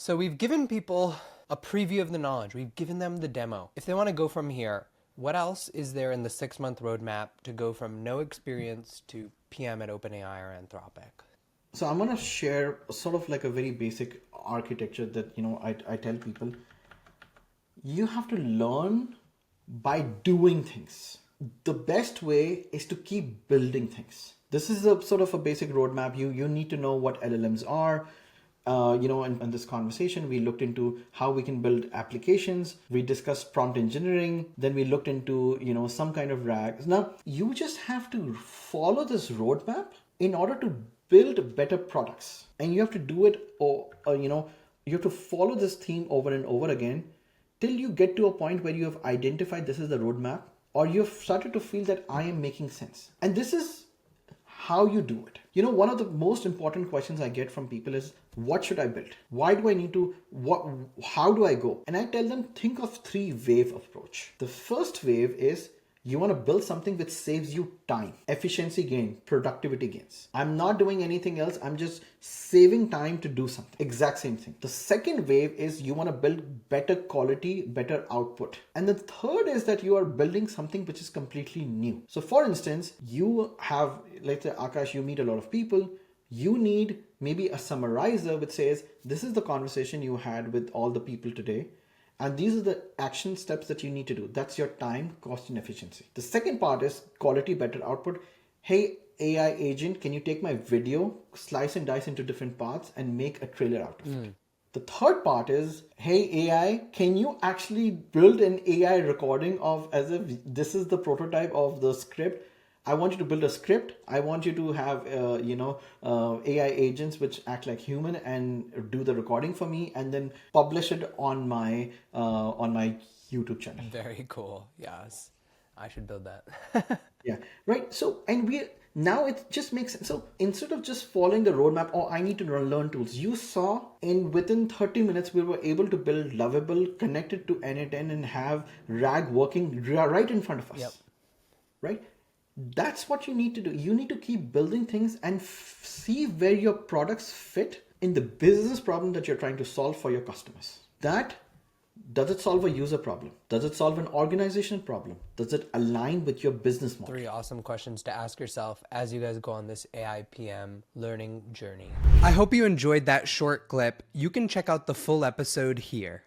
So we've given people a preview of the knowledge. We've given them the demo. If they want to go from here, what else is there in the 6-month roadmap to go from no experience to PM at OpenAI or Anthropic? So I'm gonna share sort of like a very basic architecture that I tell people you have to learn by doing things. The best way is to keep building things. This is a sort of a basic roadmap. You need to know what LLMs are. In this conversation, we looked into how we can build applications. We discussed prompt engineering. Then we looked into, some kind of RAG. Now, you just have to follow this roadmap in order to build better products. And you have to do it, you have to follow this theme over and over again till you get to a point where you have identified this is the roadmap, or you've started to feel that I am making sense. And this is how you do it. One of the most important questions I get from people is, what should I build? Why do I need to, how do I go? And I tell them, think of 3-wave approach. The first wave is you want to build something which saves you time, efficiency gain, productivity gains. I'm not doing anything else. I'm just saving time to do something. Exact same thing. The second wave is you want to build better quality, better output. And the third is that you are building something which is completely new. So for instance, you have, let's say, Akash, you meet a lot of people. You need maybe a summarizer which says, this is the conversation you had with all the people today. And these are the action steps that you need to do. That's your time, cost, and efficiency. The second part is quality, better output. Hey, AI agent, can you take my video, slice and dice into different parts, and make a trailer out of it? The third part is, hey, AI, can you actually build an AI recording of as if this is the prototype of the script? I want you to build a script. I want you to have, AI agents which act like human and do the recording for me, and then publish it on my YouTube channel. Very cool. Yes, I should build that. Yeah, right. So, now it just makes sense. So instead of just following the roadmap, or I need to learn tools, you saw within 30 minutes, we were able to build Lovable, connected to n8n, and have RAG working right in front of us. Yep. Right? That's what you need to do. You need to keep building things and see where your products fit in the business problem that you're trying to solve for your customers. Does it solve a user problem? Does it solve an organizational problem? Does it align with your business model? 3 awesome questions to ask yourself as you guys go on this AIPM learning journey. I hope you enjoyed that short clip. You can check out the full episode here.